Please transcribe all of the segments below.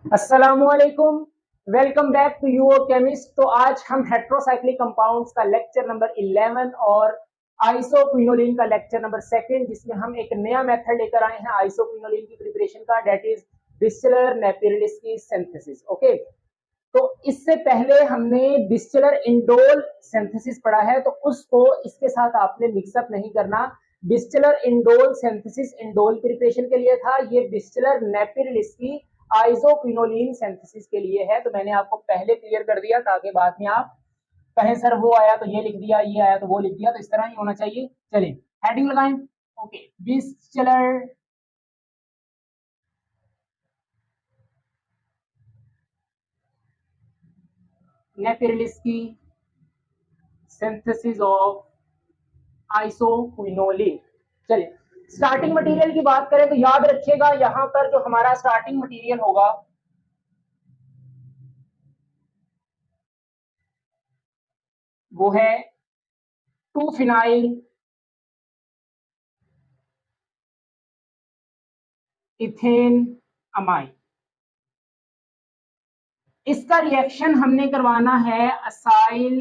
अस्सलामुअलैकुम। Welcome back to your chemist. तो आज हम हेट्रोसाइक्लिक कंपाउंड्स का लेक्चर नंबर 11 और आइसोक्विनोलिन का लेक्चर नंबर 2 जिसमें हम एक नया मेथड लेकर आए हैं आइसोक्विनोलिन की प्रिपरेशन का, that is Bischler Napieralski synthesis. Okay, तो इससे पहले हमने डिस्टिलर इंडोल सिंथेसिस पढ़ा है, तो उसको इसके साथ आपने मिक्सअप नहीं करना। Distiller indole synthesis indole preparation के लिए था, ये डिस्टिलर नेपियरलिस्की आइसोक्विनोलिन सिंथेसिस के लिए है। तो मैंने आपको पहले क्लियर कर दिया ताकि बाद में आप कहें सर वो आया तो ये लिख दिया, ये आया तो वो लिख दिया, तो इस तरह ही होना चाहिए। चलिए हेडिंग लगाएं। Okay, Bischler Napieralski synthesis of isoquinoline. चलिए स्टार्टिंग मटेरियल की बात करें तो याद रखिएगा यहां पर जो हमारा स्टार्टिंग मटेरियल होगा वो है 2 फिनाइल इथेन अमाइन। इसका रिएक्शन हमने करवाना है असाइल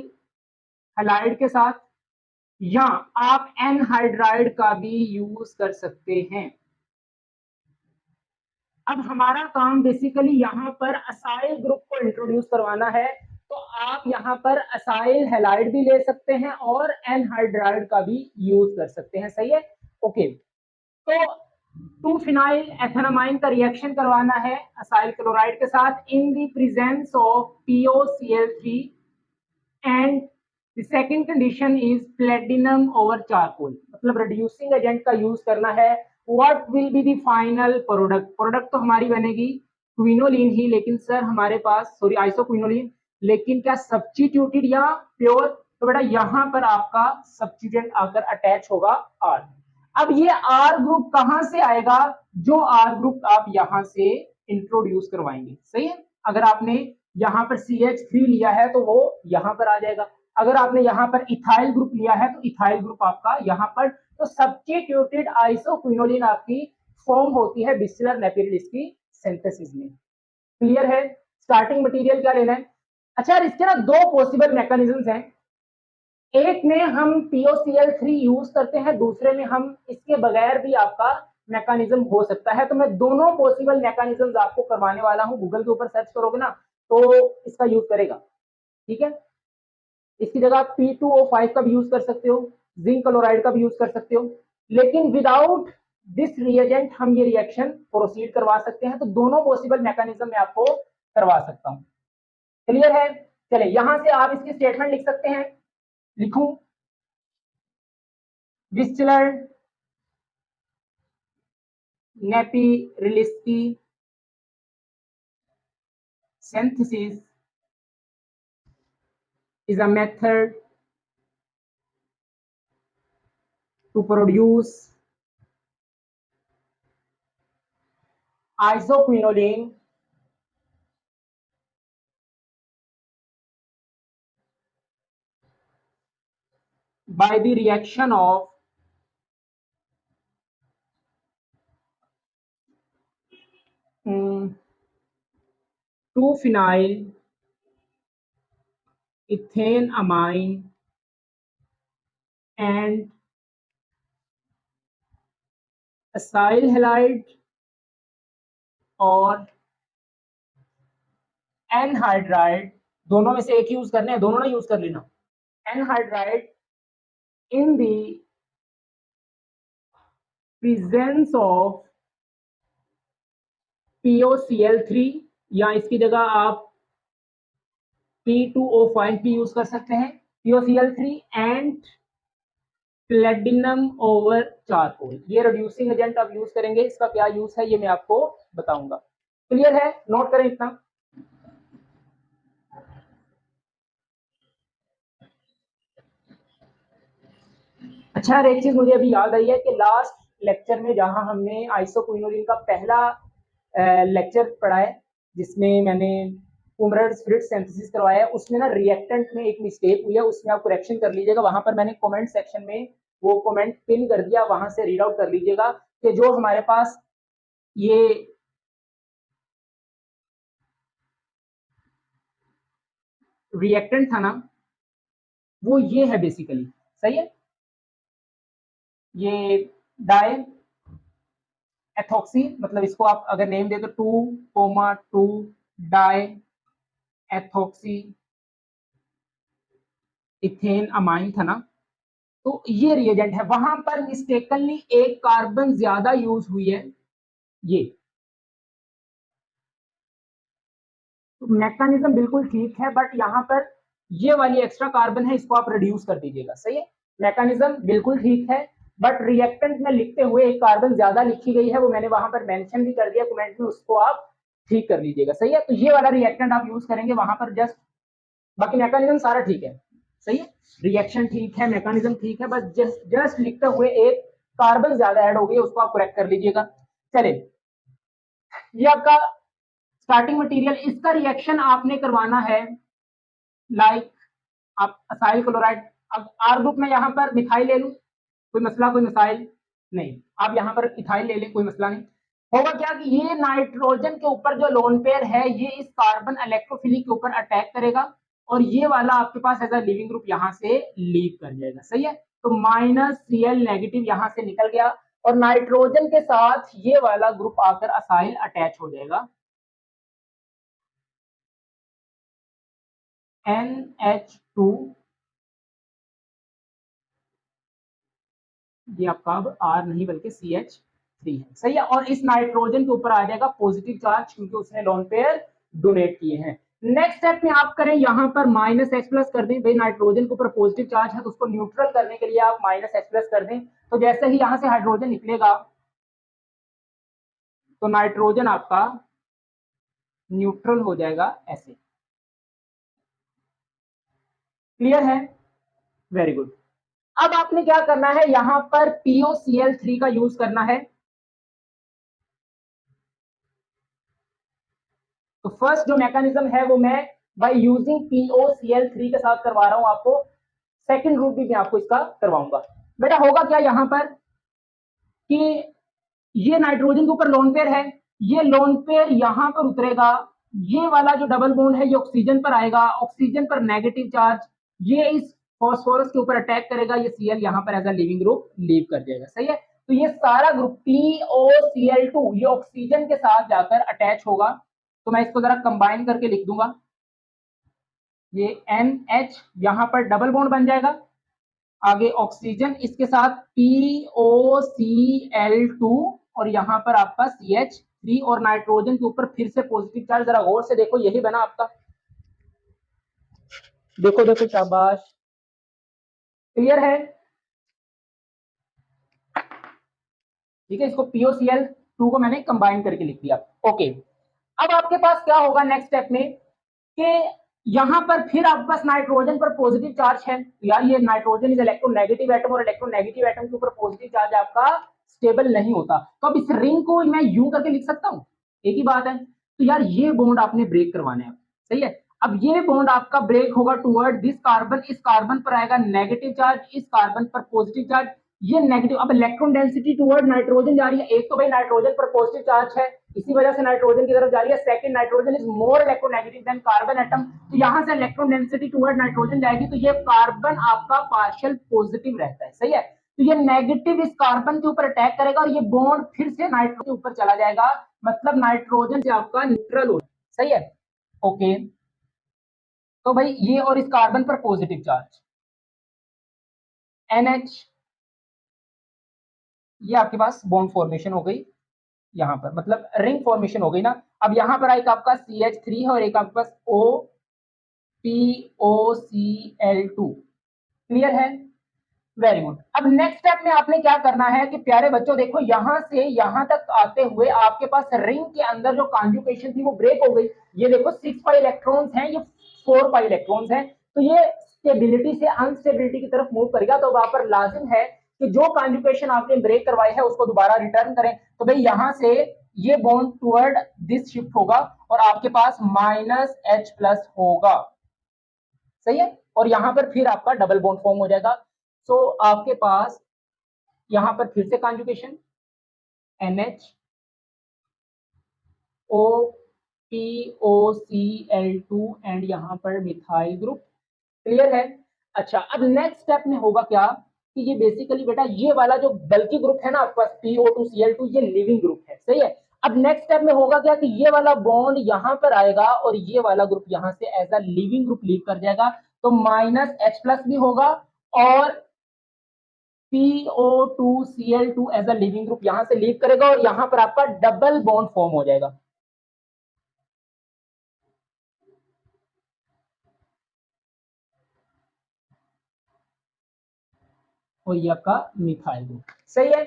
हैलाइड के साथ, या आप एनहाइड्राइड का भी यूज कर सकते हैं। अब हमारा काम बेसिकली यहाँ पर असाइल ग्रुप को इंट्रोड्यूस करवाना है, तो आप यहाँ पर असाइल हैलाइड भी ले सकते हैं और एनहाइड्राइड का भी यूज कर सकते हैं। सही है, ओके। तो 2 फिनाइल एथेनामाइन का रिएक्शन करवाना है असाइल क्लोराइड के साथ in the presence of POCl3, and the second condition is platinum over charcoal, मतलब रिड्यूसिंग एजेंट का यूज करना है। What will be the final product? Product तो हमारी बनेगी क्विनोलिन ही, लेकिन सर हमारे पास सॉरी आइसोक्विनोलिन, लेकिन क्या सब्स्टिट्यूटेड या प्योर? तो बेटा यहां पर आपका सब्स्टिट्यूटेंट आकर अटैच होगा आर। अब ये आर ग्रुप कहां से आएगा? जो आर ग्रुप आप यहां से इंट्रोड्यूस करवाएंगे। सही है, अगर आपने यहाँ पर CH3 लिया है तो वो यहाँ पर आ जाएगा। अगर आपने यहाँ पर इथाइल ग्रुप लिया है तो इथाइल ग्रुप आपका यहाँ पर। तो सब्स्टिट्यूटेड आइसोक्विनोलिन आपकी फॉर्म होती है डिस्टिलर नेपियरलिस्की सिंथेसिस में। क्लियर है? स्टार्टिंग मटेरियल क्या लेना है? अच्छा, इसके ना दो पॉसिबल मैकेनिज्म्स हैं। एक में हम POCl3 यूज करते हैं, दूसरे में हम इसके बगैर भी आपका मैकेनिज्म हो सकता है। तो मैं दोनों पॉसिबल मैकेनिज्म आपको करवाने वाला हूं। गूगल के ऊपर सर्च करोगे ना तो इसका यूज करेगा। ठीक है, इसकी जगह आप P2O5 का भी यूज कर सकते हो, जिंक क्लोराइड का भी यूज कर सकते हो, लेकिन विदाउट दिस रिएजेंट हम ये रिएक्शन प्रोसीड करवा सकते हैं। तो दोनों पॉसिबल मैकेनिज्म में आपको करवा सकता हूं। क्लियर है? चले यहां से आप इसकी स्टेटमेंट लिख सकते हैं। लिखूं, distiller नेपियरलिस्की synthesis is a method to produce isoquinoline by the reaction of 2 phenyl ethane amine and acyl halide और एनहाइड्राइड, दोनों में से एक यूज करने हैं, दोनों ना यूज कर लेना। Anhydride in the presence of POCl3, या इसकी जगह आप P2O5 भी यूज कर सकते हैं, POCl3 and platinum over charcoal. ये रिड्यूसिंग एजेंट आप यूज करेंगे, इसका क्या यूज है ये मैं आपको बताऊंगा। क्लियर है? नोट करें इतना। अच्छा, एक चीज मुझे अभी याद आई है कि लास्ट लेक्चर में जहां हमने आइसोक्विनोलिन का पहला लेक्चर पढ़ा है, जिसमें मैंने कुमरर स्पिरिट सिंथेसिस करवाया है, उसमें ना रिएक्टेंट में एक मिस्टेक हुई है, उसमें आप करेक्शन कर लीजिएगा। वहां पर मैंने कमेंट सेक्शन में वो कमेंट पिन कर दिया, वहां से रीड आउट कर लीजिएगा कि जो हमारे पास ये रिएक्टेंट था ना, वो ये है बेसिकली, सही है। ये डाई एथॉक्सी, मतलब इसको आप अगर नेम दे तो 2,2 डाई एथॉक्सी इथेन अमाइन था ना, तो ये रिएजेंट है। वहां पर मिस्टेकनली एक कार्बन ज्यादा यूज हुई है, ये तो मैकेनिज्म बिल्कुल ठीक है, बट यहाँ पर ये वाली एक्स्ट्रा कार्बन है, इसको आप रिड्यूस कर दीजिएगा, सही है। मैकेनिज्म बिल्कुल ठीक है, बट रिएक्टेंट में लिखते हुए एक कार्बन ज्यादा लिखी गई है, वो मैंने वहां पर मेंशन भी कर दिया कमेंट में, उसको आप ठीक कर लीजिएगा, सही है। तो ये वाला रिएक्टेंट आप यूज करेंगे वहां पर जस्ट, बाकी मैकेनिज्म सारा ठीक है, सही है। रिएक्शन ठीक है, मैकेनिज्म ठीक है, बस जस्ट लिखते हुए एक कार्बन ज्यादा ऐड हो गई, उसको आप करेक्ट कर लीजिएगा। चलिए, ये आपका स्टार्टिंग मटेरियल, इसका रिएक्शन आपने करवाना है लाइक आप असाइल क्लोराइड। अब आर ग्रुप में यहाँ पर मिथाइल ले लूं, कोई मसला, कोई मिसाइल नहीं। आप यहाँ पर इथाइल ले लें, कोई मसला नहीं। होगा क्या कि ये नाइट्रोजन के ऊपर जो लोन पेयर है, ये इस कार्बन इलेक्ट्रोफिलिक के ऊपर अटैक करेगा, और ये वाला आपके पास एज अ लिविंग ग्रुप यहाँ से लीव कर जाएगा, सही है। तो -Cl नेगेटिव यहाँ से निकल गया, और नाइट्रोजन के साथ ये वाला ग्रुप आकर असाइल अटैच हो जाएगा, NH2। ये आपका अब R नहीं बल्कि CH3 है, सही है। और इस नाइट्रोजन के ऊपर आ जाएगा पॉजिटिव चार्ज, क्योंकि उसने लोन पेयर डोनेट किए हैं। नेक्स्ट स्टेप में आप करें यहाँ पर -H+ कर दें, भाई नाइट्रोजन के ऊपर पॉजिटिव चार्ज है तो उसको न्यूट्रल करने के लिए आप -H+ कर दें। तो जैसे ही यहाँ से हाइड्रोजन निकलेगा, तो नाइट्रोजन आपका न्यूट्रल हो जाएगा ऐसे। क्लियर है? Very good. अब आपने क्या करना है, यहां पर POCl3 का यूज करना है। तो फर्स्ट जो मैकेनिज्म है वो मैं बाय यूजिंग POCl3 के साथ करवा रहा हूं आपको। सेकंड रूट भी मैं आपको इसका करवाऊंगा। बेटा होगा क्या यहां पर कि ये नाइट्रोजन के ऊपर लोन पेयर है, ये लोन पेयर यहां पर उतरेगा, ये वाला जो डबल बॉन्ड है ये ऑक्सीजन पर आएगा, ऑक्सीजन पर नेगेटिव चार्ज, ये इस फॉस्फोरस के ऊपर अटैक करेगा, ये Cl यहां पर as a leaving group leave कर जाएगा, सही है। तो ये सारा ग्रुप POCl2 ये ऑक्सीजन के साथ जाकर अटैच होगा। तो मैं इसको जरा कंबाइन करके लिख दूंगा, ये NH यहां पर डबल बॉन्ड बन जाएगा, आगे ऑक्सीजन इसके साथ POCl2, और यहां पर आपका CH3, और नाइट्रोजन के ऊपर फिर से पॉजिटिव चार्ज। जरा गौर से देखो, यही बना आपका, देखो देखो, शाबाश। क्लियर है? ठीक है, इसको POCl2 को मैंने कंबाइन करके लिख दिया। ओके, अब आपके पास क्या होगा नेक्स्ट स्टेप में कि यहां पर फिर आपके पास नाइट्रोजन पर पॉजिटिव चार्ज है, यार ये नाइट्रोजन इज इलेक्ट्रोनेगेटिव एटम, और इलेक्ट्रोनेगेटिव एटम के ऊपर पॉजिटिव चार्ज आपका स्टेबल नहीं होता। तो अब इस रिंग को मैं यू करके लिख सकता हूं, एक ही बात है। तो यार ये बॉन्ड आपने ब्रेक करवाने हैं, सही है। अब ये बॉन्ड आपका ब्रेक होगा टुवर्ड दिस कार्बन, इस कार्बन पर आएगा नेगेटिव चार्ज, इस कार्बन पर पॉजिटिव चार्ज, ये नेगेटिव। अब इलेक्ट्रॉन डेंसिटी टुवर्ड नाइट्रोजन जा रही है, एक तो भाई नाइट्रोजन पर पॉजिटिव चार्ज है, इसी वजह से नाइट्रोजन की तरफ जा रही है। Second, nitrogen is more electronegative than carbon atom, तो यहां से इलेक्ट्रॉन डेंसिटी टुवर्ड नाइट्रोजन जाएगी, तो ये कार्बन आपका पार्शियल पॉजिटिव रहता है, सही है। तो ये नेगेटिव इस कार्बन के ऊपर अटैक करेगा, और ये बॉन्ड फिर से नाइट्रोजन के ऊपर चला जाएगा, मतलब नाइट्रोजन से आपका न्यूट्रल हो, सही है। ओके, तो भाई ये और इस कार्बन पर पॉजिटिव चार्ज NH, ये आपके पास बॉन्ड फॉर्मेशन हो गई यहां पर, मतलब रिंग फॉर्मेशन हो गई ना। अब यहां पर एक आपका CH3 है, और एक आपके पास POCl2। क्लियर है? Very good. अब नेक्स्ट स्टेप में आपने क्या करना है कि प्यारे बच्चों देखो, यहां से यहां तक आते हुए आपके पास रिंग के अंदर जो कॉन्जुगेशन थी वो ब्रेक हो गई। ये देखो 6 इलेक्ट्रॉन्स हैं, ये 4 इलेक्ट्रॉन्स हैं, तो ये स्टेबिलिटी से अनस्टेबिलिटी की तरफ मूव करेगा। तो वहां पर लाजिम है कि जो कॉन्जुगेशन आपने ब्रेक करवाई है उसको दोबारा रिटर्न करें। तो भाई यहां से ये बॉन्ड टुवर्ड दिस शिफ्ट होगा, और आपके पास -H+ होगा, सही है। और यहां पर फिर आपका डबल बॉन्ड फॉर्म हो जाएगा। सो आपके पास यहां पर फिर से conjugation NH O POCl2 and यहाँ पर मिथाइल ग्रुप। क्लियर है? अच्छा, अब नेक्स्ट स्टेप में होगा क्या कि ये बेसिकली बेटा ये वाला जो बल्कि ग्रुप है ना आपके पास PO2Cl2, ये लिविंग ग्रुप है, सही है। अब नेक्स्ट स्टेप में होगा क्या कि ये वाला बॉन्ड यहां पर आएगा और ये वाला ग्रुप यहां से as a leaving group leave कर जाएगा, तो -H+ भी होगा और PO2Cl2 as a leaving group यहां से लीव करेगा और यहां पर आपका डबल बॉन्ड फॉर्म हो जाएगा। और ये आपका मिथाइल ग्रुप, सही है।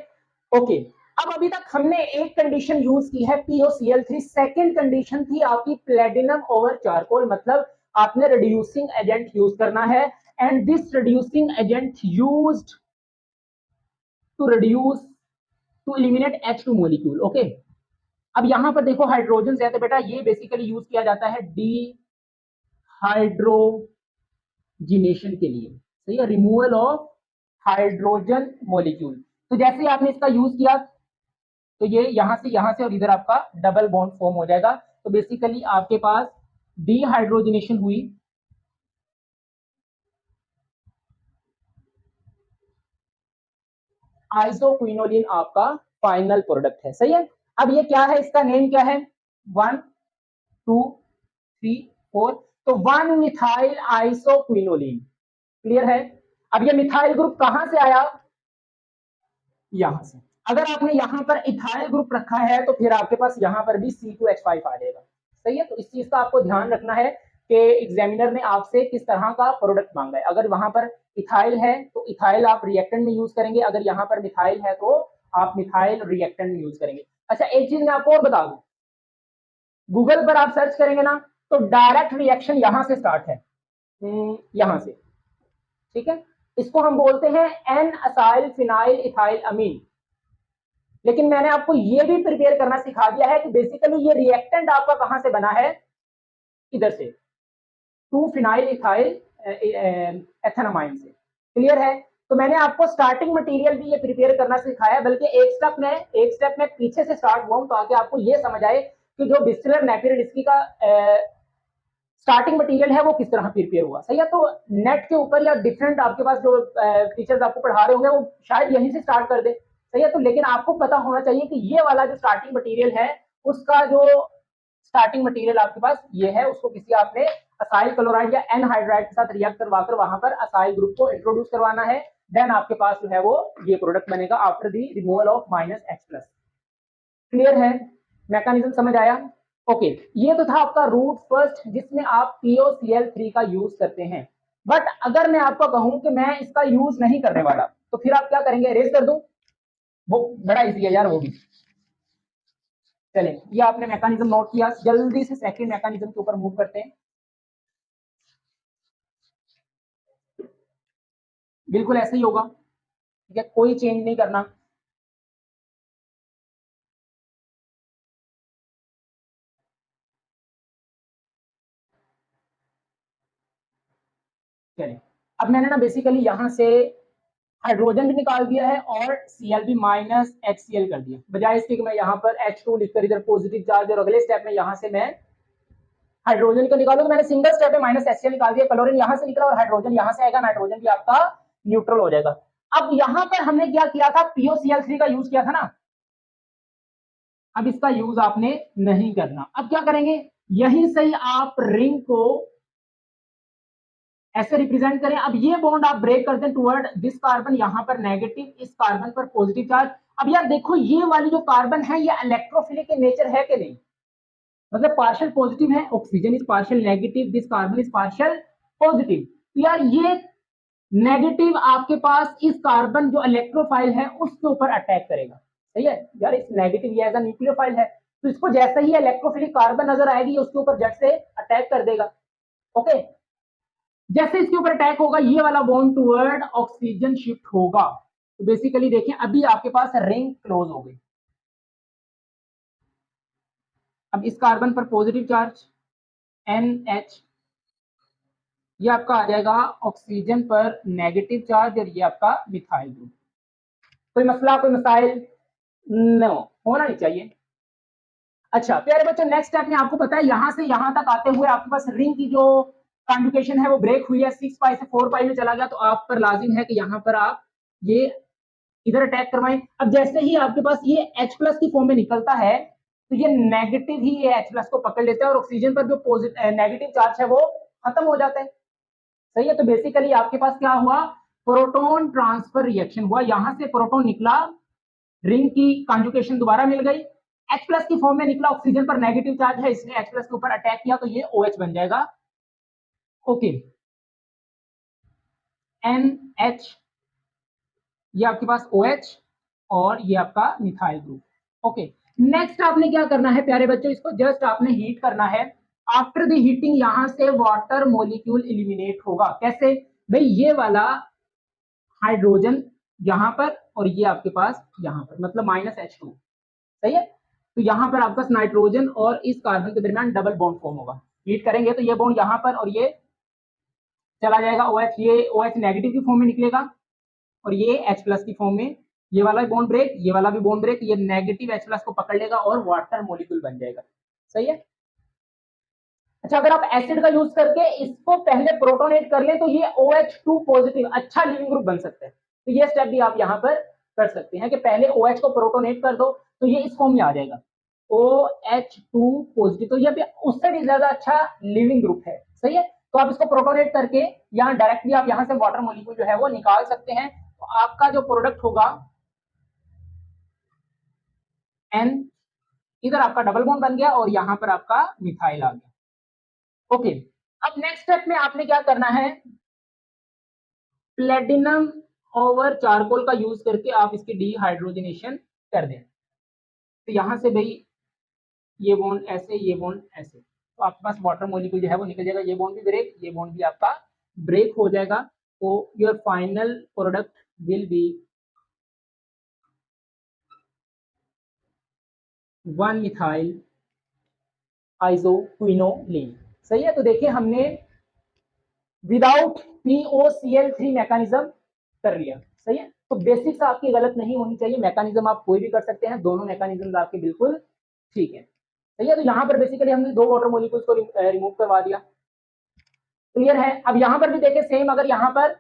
ओके, अब अभी तक हमने एक कंडीशन यूज की है POCl3, सेकंड कंडीशन थी आपकी प्लेटिनम ओवर चारकोल, मतलब आपने रिड्यूसिंग एजेंट यूज करना है and this reducing agent used to reduce to eliminate H2 molecule. Okay, अब यहां पर देखो हाइड्रोजन है तो बेटा ये बेसिकली यूज किया जाता है डिहाइड्रोजिनेशन के लिए, सही है, रिमूवल ऑफ हाइड्रोजन मॉलिक्यूल। तो जैसे ही आपने इसका यूज किया तो ये यहां से और इधर आपका डबल बॉन्ड फॉर्म हो जाएगा, तो बेसिकली आपके पास डिहाइड्रोजनेशन हुई, आइसोक्विनोलिन आपका फाइनल प्रोडक्ट है, सही है। अब ये क्या है, इसका नेम क्या है, 1 2 3 4, तो 1 मिथाइल आइसोक्विनोलिन। क्लियर है? अब ये मिथाइल ग्रुप कहां से आया, यहां से। अगर आपने यहां पर इथाइल ग्रुप रखा है तो फिर आपके पास यहां पर भी C2H5 आ जाएगा, सही है। तो इस चीज का आपको ध्यान रखना है कि एग्जामिनर ने आपसे किस तरह का प्रोडक्ट मांगा है। अगर वहां पर इथाइल है तो इथाइल आप रिएक्टेंट में यूज करेंगे, अगर यहां पर मिथाइल है तो आप मिथाइल रिएक्टेंट में यूज करेंगे। अच्छा, एक चीज मैं आपको और बता दूं, गूगल पर आप सर्च करेंगे ना तो डायरेक्ट रिएक्शन यहां से स्टार्ट है, यहां से, ठीक है। इसको हम बोलते हैं एन असाइल फिनाइल इथाइल अमीन। लेकिन मैंने आपको ये भी प्रिपेयर करना सिखा दिया है कि बेसिकली ये रिएक्टेंट आपका कहां से बना है, इधर से, 2 फिनाइल इथाइल एथेनामाइन से। क्लियर है? तो मैंने आपको स्टार्टिंग मटेरियल भी ये प्रिपेयर करना सिखाया, बल्कि एक स्टेप में पीछे से स्टार्ट हुआ हूं ताकि आपको ये समझ आए कि जो डिस्टिलर नेपियर विस्की का स्टार्टिंग मटेरियल है वो किस तरह प्रिपेयर हुआ, सही है। तो नेट के ऊपर या डिफरेंट आपके पास जो टीचर्स आपको पढ़ा रहे होंगे वो शायद यहीं से स्टार्ट कर दे, सही है। तो लेकिन आपको पता होना चाहिए कि ये वाला जो स्टार्टिंग मटेरियल है उसका जो स्टार्टिंग मटेरियल आपके पास ये है, उसको किसी आपने असाइल क्लोराइड या एनहाइड्राइड के साथ रिएक्ट करवाकर वहां पर असाइल ग्रुप को इंट्रोड्यूस करवाना है, देन आपके पास जो है वो ये प्रोडक्ट बनेगा after the removal of -H+। Clear है? मैकेनिज्म समझ आया? ओके, ये तो था आपका रूट फर्स्ट जिसमें आप POCl3 का यूज करते हैं। बट अगर मैं आपको कहूं कि मैं इसका यूज नहीं करने वाला तो फिर आप क्या करेंगे, रेज कर दूं? वो बड़ा इजी है यार वो भी। चलें, ये आपने मैकेनिज्म नोट किया, जल्दी से सेकंड मैकेनिज्म के ऊपर मूव करते हैं। बिल्कुल ऐसे ही होगा, ठीक है, कोई चेंज नहीं करना। चलिए, अब मैंने ना बेसिकली यहां से हाइड्रोजन भी निकाल दिया है और Cl भी -HCl कर दिया, बजाय इसके कि मैं यहाँ पर H2 लिखकर इधर पॉजिटिव चार्ज और अगले स्टेप में यहाँ से मैं हाइड्रोजन को निकालू, तो मैंने सिंगल स्टेप में -HCl निकाल दिया, क्लोरीन यहाँ से निकला और हाइड्रोजन यहाँ से आएगा, नाइट्रोजन भी आपका न्यूट्रल हो जाएगा। अब यहाँ पर हमने क्या किया था, POCl3 का यूज किया था ना, अब इसका यूज आपने नहीं करना। अब क्या करेंगे, यहीं से ही आप रिंग को ऐसे रिप्रेजेंट करें। अब ये बॉन्ड आप ब्रेक करते हैं टुवर्ड दिस कार्बन, यहां पर नेगेटिव, इस कार्बन पर पॉजिटिव चार्ज। अब यार देखो ये वाली जो कार्बन है ये इलेक्ट्रोफिलिक in नेचर है कि नहीं, मतलब पार्शियल पॉजिटिव है, oxygen is partial negative, this carbon is partial positive. तो यार ये नेगेटिव आपके पास इस कार्बन जो इलेक्ट्रोफाइल है उसके ऊपर अटैक करेगा, सही है यार। इस नेगेटिव ये एज अ न्यूक्लियोफाइल है, तो इसको जैसे ही इलेक्ट्रोफिलिक कार्बन नजर आएगी उसके ऊपर जट से अटैक कर देगा। ओके, जैसे इसके ऊपर अटैक होगा ये वाला बॉन्ड टुवर्ड ऑक्सीजन शिफ्ट होगा, तो बेसिकली देखें अभी आपके पास रिंग क्लोज हो गई। अब इस कार्बन पर पॉजिटिव चार्ज NH, ये आपका आ जाएगा ऑक्सीजन पर नेगेटिव चार्ज और ये आपका मिथाइल ग्रुप। कोई मसला, कोई मसाइल? नो, होना नहीं चाहिए। अच्छा प्यारे बच्चों, नेक्स्ट स्टेप में आपको पता है यहां से यहां तक आते हुए आपके पास रिंग की जो कॉन्जुगेशन है वो ब्रेक हुई है, 6 पाई से 4 पाई में चला गया, तो आप पर लाजिम है कि यहाँ पर आप ये इधर अटैक करवाएं। अब जैसे ही आपके पास ये H प्लस की फॉर्म में निकलता है तो ये नेगेटिव ही ये H प्लस को पकड़ लेता है और ऑक्सीजन पर जो नेगेटिव चार्ज है वो खत्म हो जाता है। सही है, तो बेसिकली आपके पास क्या हुआ, प्रोटॉन ट्रांसफर रिएक्शन हुआ, यहां से प्रोटॉन निकला, रिंग की कॉन्जुगेशन दोबारा मिल गई, H प्लस की फॉर्म में निकला, ऑक्सीजन पर नेगेटिव चार्ज है इसने H प्लस के ऊपर अटैक किया तो ये OH बन जाएगा। ओके, NH, ये आपके पास OH और ये आपका मिथाइल ग्रुप। ओके, नेक्स्ट आपने क्या करना है प्यारे बच्चों, इसको जस्ट आपने हीट करना है। आफ्टर द हीटिंग यहां से वाटर मॉलिक्यूल एलिमिनेट होगा। कैसे भाई, ये वाला हाइड्रोजन यहां पर और ये आपके पास यहां पर, मतलब -H2। सही है, तो यहां पर आपका नाइट्रोजन और इस कार्बन के दरमियान डबल बॉन्ड फॉर्म होगा। हीट करेंगे तो ये बॉन्ड यहां पर और ये चला जाएगा OH, ये OH नेगेटिव की फॉर्म में निकलेगा और ये H प्लस की फॉर्म में, ये वाला भी बॉन्ड ब्रेक, ये वाला भी बॉन्ड ब्रेक, ये नेगेटिव H प्लस को पकड़ लेगा और वाटर मॉलिक्यूल बन जाएगा। सही है। अच्छा, अगर आप एसिड का यूज करके इसको पहले प्रोटोनेट कर लें तो ये OH2 पॉजिटिव अच्छा लिविंग ग्रुप बन सकता है। तो ये स्टेप भी आप यहाँ पर कर सकते हैं कि पहले OH को प्रोटोनेट कर दो तो ये इस फॉर्म में आ जाएगा OH2 पॉजिटिव, तो ये उससे भी ज्यादा अच्छा लिविंग ग्रुप है। सही है, तो आप इसको प्रोटोनेट करके यहाँ डायरेक्टली आप यहाँ से वाटर मॉलिक्यूल जो है वो निकाल सकते हैं, तो आपका जो प्रोडक्ट होगा N, इधर आपका डबल बॉन्ड बन गया और यहाँ पर आपका मिथाइल आ गया। ओके, अब नेक्स्ट स्टेप में आपने क्या करना है, प्लेटिनम ओवर चारकोल का यूज करके आप इसकी डिहाइड्रोजनेशन कर दें। तो यहां से भाई ये बॉन्ड ऐसे, ये बॉन्ड ऐसे, तो आपके पास वाटर मॉलिक्यूल जो है वो निकल जाएगा, ये बॉन्ड भी ब्रेक, ये बॉन्ड भी आपका ब्रेक हो जाएगा। तो your final product will be 1 methyl isoquinoline. सही है, तो देखिए हमने विदाउट POCl3 मैकेनिज्म कर लिया। सही है, तो बेसिक्स आपकी गलत नहीं होनी चाहिए, मैकेनिज्म आप कोई भी कर सकते हैं, दोनों मैकेनिज्म आपके बिल्कुल ठीक है। सही है, तो यहाँ पर बेसिकली हमने 2 वाटर मॉलिक्यूल्स को रिमूव करवा दिया। क्लियर है। अब यहाँ पर भी देखिए सेम, अगर यहाँ पर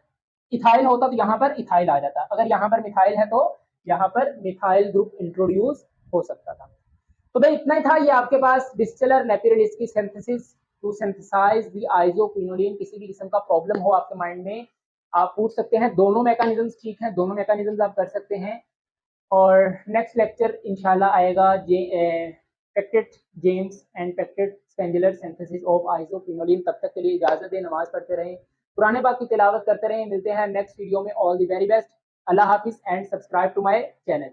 इथाइल होता तो यहाँ पर इथाइल आ जाता, अगर यहाँ पर मिथाइल है तो यहाँ पर मिथाइल ग्रुप इंट्रोड्यूस हो सकता था। तो भाई इतना ही था, ये आपके पास डिस्टिलर नेपियरलिस की synthesis to synthesise the isoquinoline. किसी भी किस्म का प्रॉब्लम हो आपके माइंड में आप पूछ सकते हैं, दोनों मैकेनिज्म्स ठीक हैं, दोनों मैकेनिज्म्स आप कर सकते हैं। और नेक्स्ट लेक्चर इंशाल्लाह आएगा Pictet Gams and Pictet Spengler synthesis of isoquinoline. तब तक के लिए इजाजत दें, नमाज पढ़ते रहें, कुरान पाक की तिलावत करते रहें। मिलते हैं नेक्स्ट वीडियो में। ऑल द वेरी बेस्ट, अल्लाह हाफिज and subscribe to my channel.